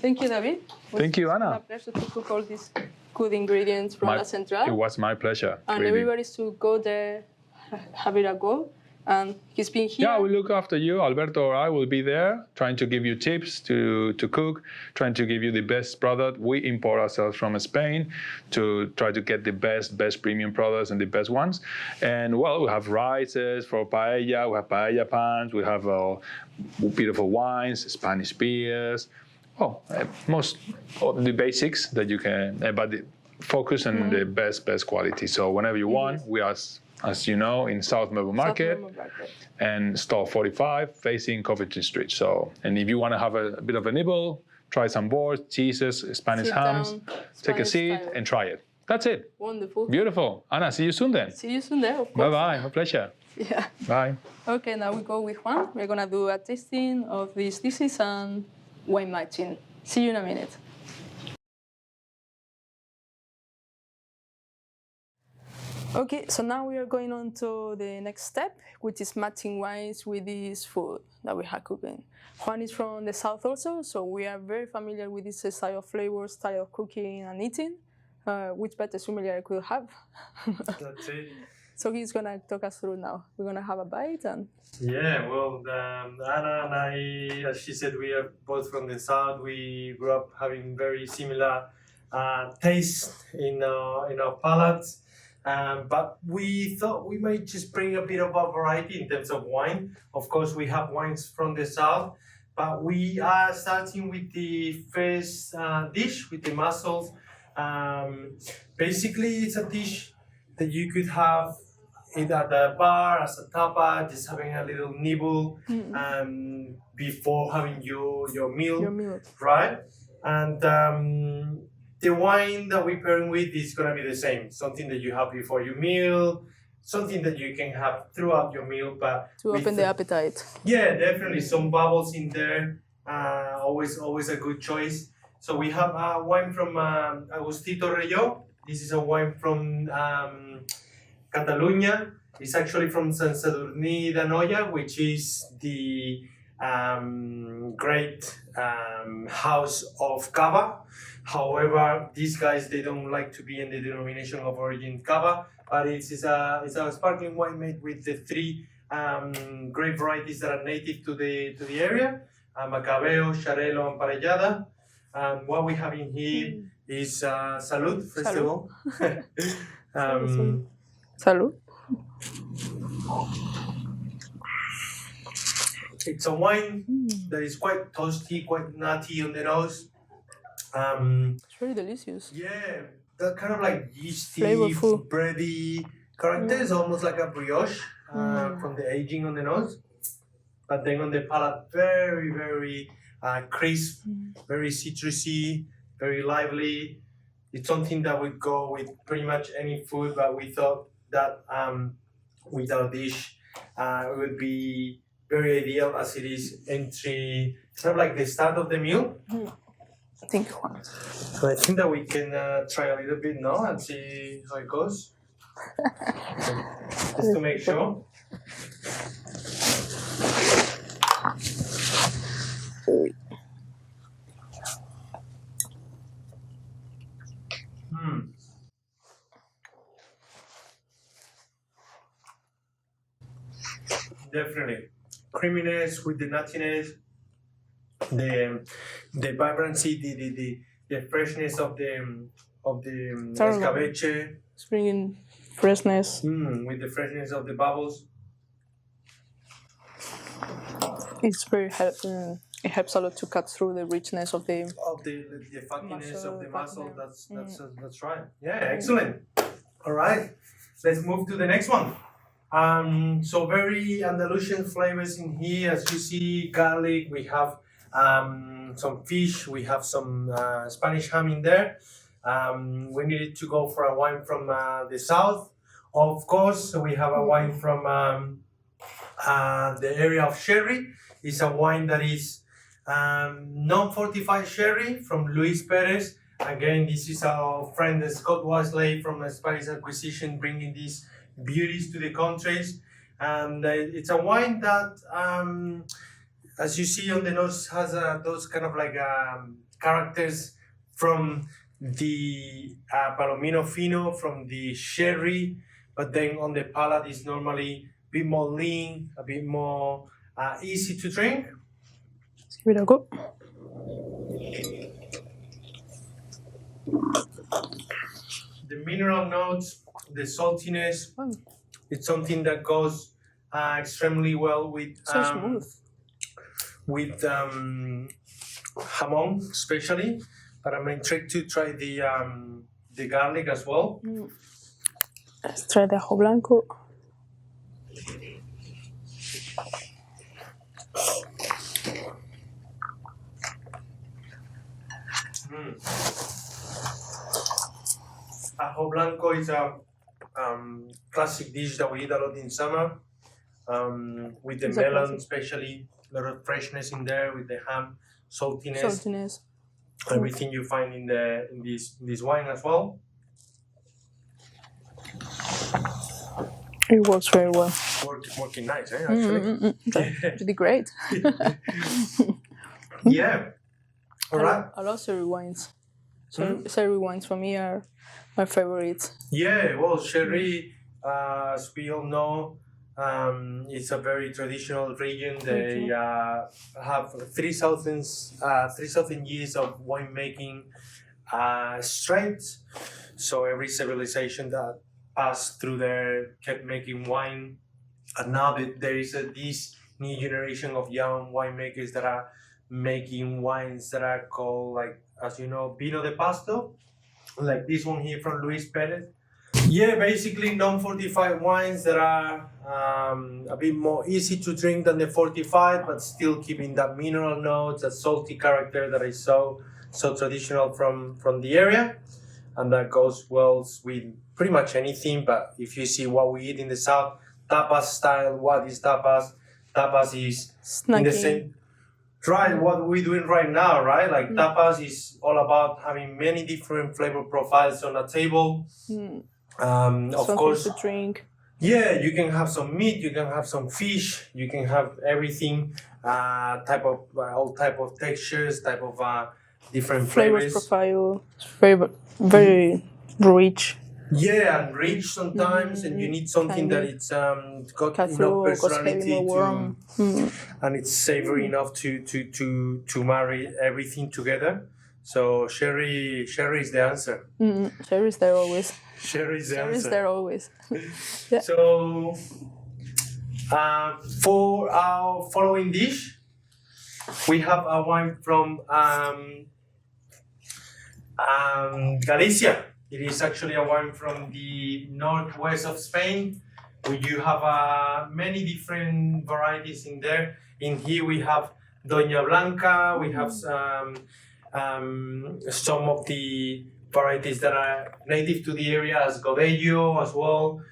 Thank you, David. Thank you, Ana. It's a pleasure to cook all these good ingredients from La Central. It was my pleasure. And really. everybody's to go there, have it a go. And he's been here. Yeah, we'll look after you. Alberto or I will be there trying to give you tips to cook, trying to give you the best product. We import ourselves from Spain to try to get the best premium products and the best ones. And well, we have rices for paella, we have paella pans, we have beautiful wines, Spanish beers. Well, most of the basics that you can, but focus on the best quality. So whenever you want, we are, as you know, in South Melbourne Market and stall 45 facing Coventry Street. So, and if you want to have a bit of a nibble, try some boards, cheeses, Spanish hams, take a seat and try it. That's it. Wonderful. Beautiful. Ana, see you soon then. See you soon there, of course. Bye-bye. My pleasure. Yeah. Bye. Okay, now we go with Juan. We're going to do a tasting of these dishes and wine matching. See you in a minute. Okay, so now we are going on to the next step, which is matching wines with this food that we have cooking. Juan is from the south also, so we are very familiar with this style of flavor, style of cooking and eating. Which better similar could have? That's it. So he's gonna talk us through now. We're gonna have a bite and. Yeah, well, Ana and I, as she said, we are both from the south. We grew up having very similar taste in our palates. But we thought we might just bring a bit of a variety in terms of wine. Of course, we have wines from the south, but we are starting with the first dish, with the mussels. Basically, it's a dish that you could have either at the bar as a tapa, just having a little nibble before having your meal, right? And the wine that we're pairing with is going to be the same. Something that you have before your meal, something that you can have throughout your meal. But to open the appetite. Yeah, definitely. Some bubbles in there. Always a good choice. So we have a wine from Agustito Relló. This is a wine from Catalonia. It's actually from Sant Sadurní d'Anoia, which is the great house of Cava. However, these guys, they don't like to be in the denomination of origin Cava, but it's a sparkling wine made with the 3 grape varieties that are native to the area, Macabeo, Xarel·lo, and Parellada. And what we have in here is Salud, first of all. Salud. It's a wine that is quite toasty, quite nutty on the nose. It's very delicious. Yeah, that kind of like yeasty, flavorful, bready character is almost like a brioche from the aging on the nose. But then on the palate, very, very crisp, very citrusy, very lively. It's something that would go with pretty much any food, but we thought that with our dish, it would be very ideal as it is entry. It's not like the start of the meal. Thank you, Juan. So I think that we can try a little bit now and see how it goes. Just to make sure. Definitely. Creaminess with the nuttiness, the vibrancy, the freshness of the escabeche. It's bringing freshness. With the freshness of the bubbles. It's very helpful. It helps a lot to cut through the richness of the Fattiness of the mussel. That's right. Yeah, excellent. All right, let's move to the next one. So very Andalusian flavors in here. As you see, garlic. We have some fish. We have some Spanish ham in there. We needed to go for a wine from the south. Of course, we have a wine from the area of sherry. It's a wine that is non-fortified sherry from Luis Perez. Again, this is our friend Scott Wesley from Spanish Acquisition bringing these beauties to the countries. And it's a wine that, as you see on the nose, has those kind of like characters from the Palomino Fino, from the sherry, but then on the palate is normally a bit more lean, a bit more easy to drink. Let's give it a go. The mineral notes, the saltiness, it's something that goes extremely well with So smooth. With jamon, especially. But I'm intrigued to try the garlic as well. Let's try the ajo blanco. Ajo blanco is a classic dish that we eat a lot in summer. With the melon, especially a lot of freshness in there. With the ham, saltiness. Everything you find in this wine as well. It works very well. Working nice, eh? Actually, That'd be great. Yeah. All right. I love sherry wines. Sherry wines for me are my favorites. Yeah, well, sherry, as we all know, it's a very traditional region. They have 3,000 years of winemaking straight. So every civilization that passed through there kept making wine. And now there is this new generation of young winemakers that are making wines that are called, like, as you know, Vino de Pasto, like this one here from Luis Perez. Yeah, basically non-fortified wines that are a bit more easy to drink than the fortified, but still keeping that mineral notes, that salty character that is so traditional from the area, and that goes well with pretty much anything. But if you see what we eat in the south, tapas style, what is tapas? Tapas is Snacking. In the same. Try what we're doing right now, right? Like tapas is all about having many different flavor profiles on a table. Of course, to drink. Yeah, you can have some meat, you can have some fish, you can have everything, all type of textures, type of different flavors. Profile, very rich. Yeah, and rich sometimes, and you need something that it's got enough personality and it's savory enough to marry everything together. So sherry is the answer. Sherry is there always. Sherry is the Sherry answer. is there always. Yeah. So for our following dish, we have a wine from Galicia. It is actually a wine from the northwest of Spain. You have many different varieties in there. In here we have Doña Blanca. We have some of the varieties that are native to the area, as Godello as well.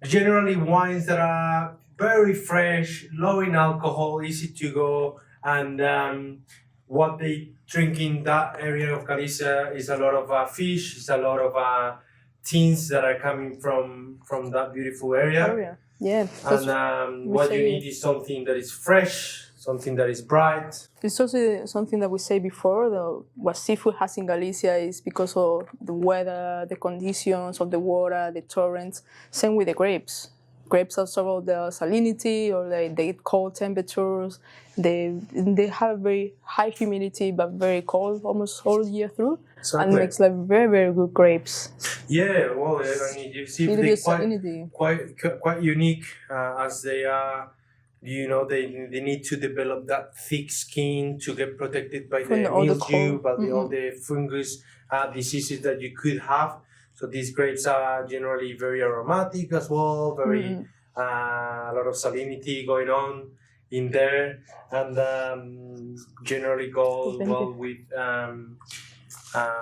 Generally wines that are very fresh, low in alcohol, easy to go, and what they drink in that area of Galicia is a lot of fish, is a lot of things that are coming from that beautiful area. Yeah. And what you need is something that is fresh, something that is bright. It's also something that we say before, what seafood has in Galicia is because of the weather, the conditions of the water, the torrents. Same with the grapes. Grapes absorb the salinity or the cold temperatures. They have very high humidity but very cold almost all year through. Exactly. And makes like very, very good grapes. Yeah, well, I mean, you see, they're quite unique as they are. You know, they need to develop that thick skin to get protected by the mildew, by all the fungus diseases that you could have. So these grapes are generally very aromatic as well, very a lot of salinity going on in there, and generally go well with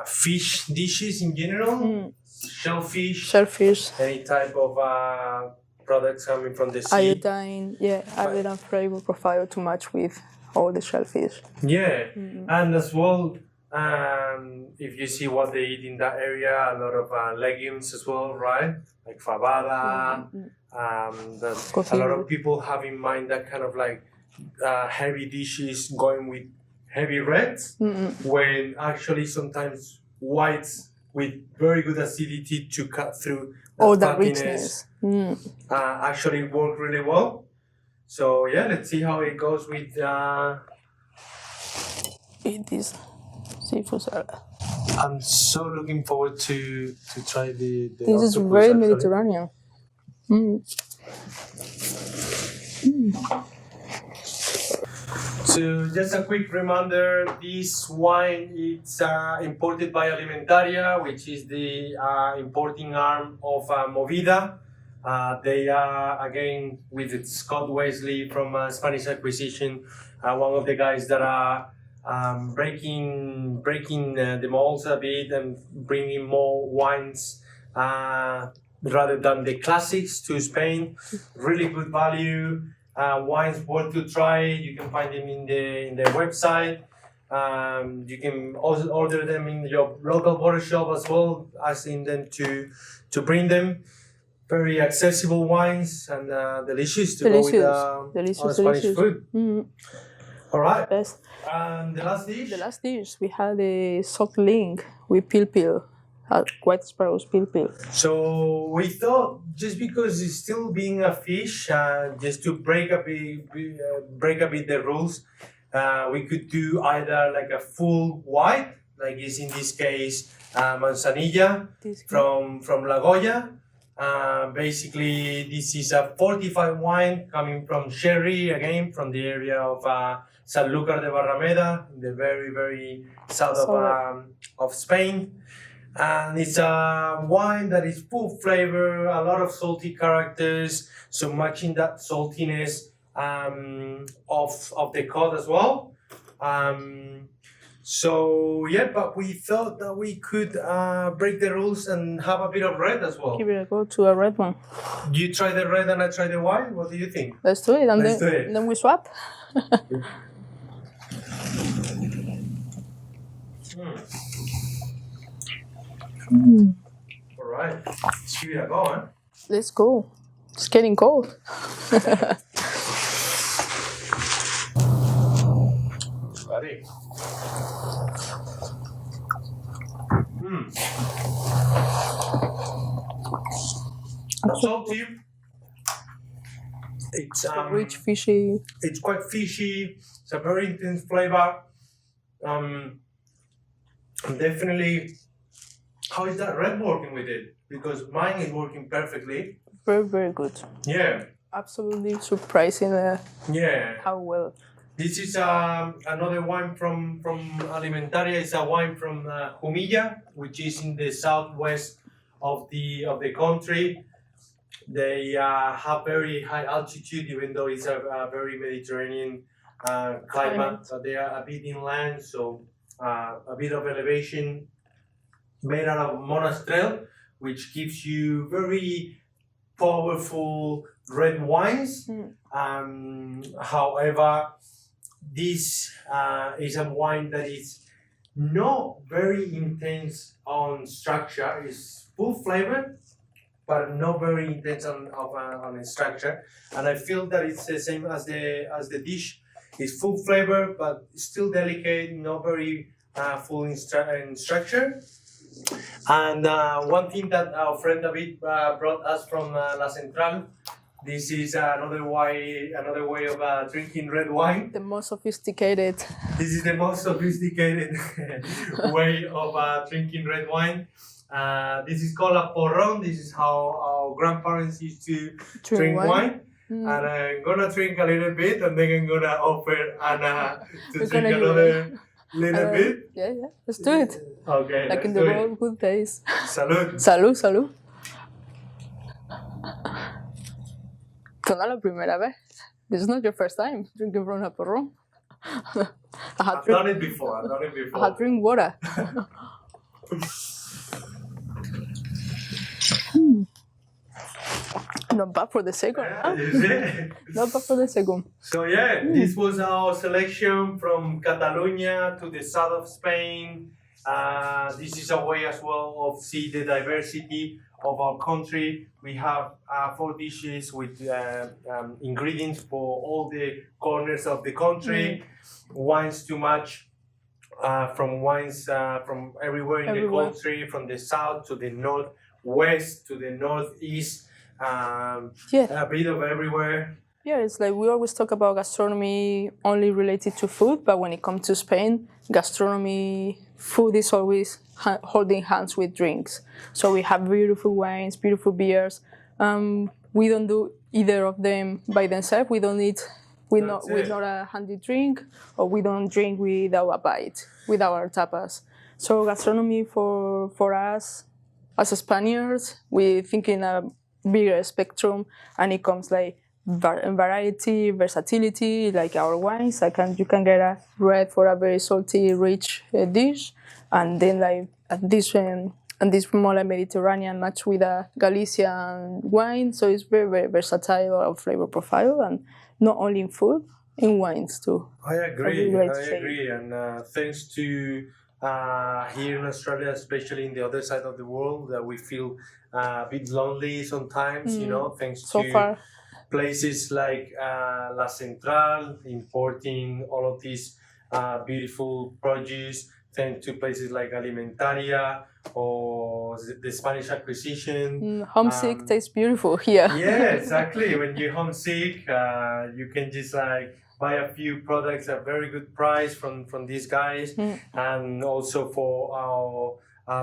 fish dishes in general, shellfish, any type of products coming from the sea. Iodine flavor profile to match with all the shellfish. Yeah, and as well, if you see what they eat in that area, a lot of legumes as well, right? Like fabada. A lot of people have in mind that kind of like heavy dishes going with heavy reds, when actually sometimes whites with very good acidity to cut through that richness actually work really well. So yeah, let's see how it goes with eat this seafood salad. I'm so looking forward to try the this is very Mediterranean. So just a quick reminder, this wine is imported by Alimentaria, which is the importing arm of Movida. They are, again, with Scott Wesley from Spanish Acquisition, one of the guys that are breaking the molds a bit and bringing more wines rather than the classics to Spain. Really good value. Wines worth to try. You can find them in their website. You can also order them in your local bottle shop as well, asking them to bring them. Very accessible wines and delicious to go with Spanish food. All right. Best. And the last dish? The last dish, we had a salt link with pil, white sparrows pil. So we thought, just because it's still being a fish, just to break a bit the rules, we could do either like a full white, like is in this case Manzanilla from La Goya. Basically, this is a fortified wine coming from sherry, again from the area of Sanlúcar de Barrameda, in the very, very south of Spain. And it's a wine that is full flavor, a lot of salty characters, so matching that saltiness of the cod as well. So yeah, but we thought that we could break the rules and have a bit of red as well. Give it a go to a red one. You try the red and I try the white. What do you think? Let's do it. And then we swap. All right, let's give it a go, huh? Let's go. It's getting cold. Ready? Salty. It's rich, fishy. It's quite fishy. It's a very intense flavor. Definitely. How is that red working with it? Because mine is working perfectly. Very, very good. Yeah. Absolutely surprising. How well. This is another wine from Alimentaria. It's a wine from Jumilla, which is in the southwest of the country. They have very high altitude, even though it's a very Mediterranean climate. So they are a bit inland, so a bit of elevation. Made out of monastrell, which gives you very powerful red wines. However, this is a wine that is not very intense on structure. It's full flavor, but not very intense on structure. And I feel that it's the same as the dish. It's full flavor, but still delicate, not very full in structure. And one thing that our friend David brought us from La Central, this is another way of drinking red wine. The most sophisticated. This is the most sophisticated way of drinking red wine. This is called a porrón. This is how our grandparents used to drink wine. And I'm gonna drink a little bit, and then I'm gonna offer Ana to drink another little bit. Yeah, let's do it. Okay, like in the world, good days. Salud. Salud, salud. No la primera vez. This is not your first time drinking from a porrón. I've done it before. I had drink water. Not bad for the second. Huh? Not bad for the second. So yeah, this was our selection from Catalonia to the south of Spain. This is a way as well of see the diversity of our country. We have 4 dishes with ingredients for all the corners of the country. Wines to match from wines from everywhere in the country, from the south to the northwest to the northeast. A bit of everywhere. Yeah, it's like we always talk about gastronomy only related to food, but when it comes to Spain, gastronomy, food is always holding hands with drinks. So we have beautiful wines, beautiful beers. We don't do either of them by themselves. We don't need, we're not a handy drink, or we don't drink without a bite, with our tapas. So gastronomy for us as Spaniards, we think in a bigger spectrum, and it comes like variety, versatility, like our wines. You can get a red for a very salty, rich dish, and then like this more like Mediterranean match with a Galician wine. So it's very, very versatile our flavor profile, and not only in food, in wines too. I agree, and thanks to here in Australia, especially in the other side of the world, that we feel a bit lonely sometimes, you know, thanks to places like La Central importing all of these beautiful produce, thanks to places like Alimentaria or the Spanish acquisition. Homesick tastes beautiful here. Yeah, exactly. When you're homesick, you can just like buy a few products at a very good price from these guys. And also for our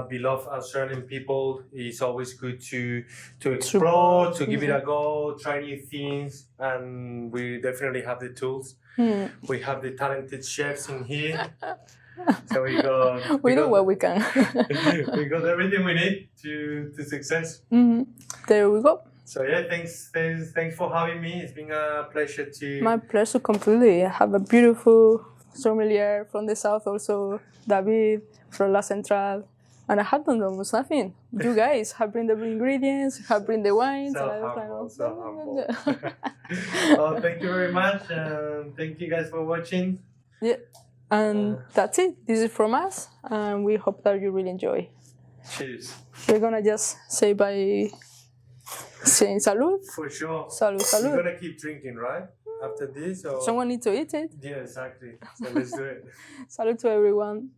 beloved Australian people, it's always good to explore, to give it a go, try new things, and we definitely have the tools. We have the talented chefs in here. So we do what we can. We got everything we need to success. There we go. So yeah, thanks for having me. It's been a pleasure to... My pleasure completely. I have a beautiful sommelier from the south also, David from La Central. And I have done almost nothing. You guys have bring the ingredients, have bring the wines. So humble. Well, thank you very much. Thank you guys for watching. Yeah, and that's it. This is from us, and we hope that you really enjoy. Cheers. We're gonna just say by saying salud. For sure. Salud, salud. You're gonna keep drinking, right? After this, or someone needs to eat it. Yeah, exactly. So let's do it. Salud to everyone.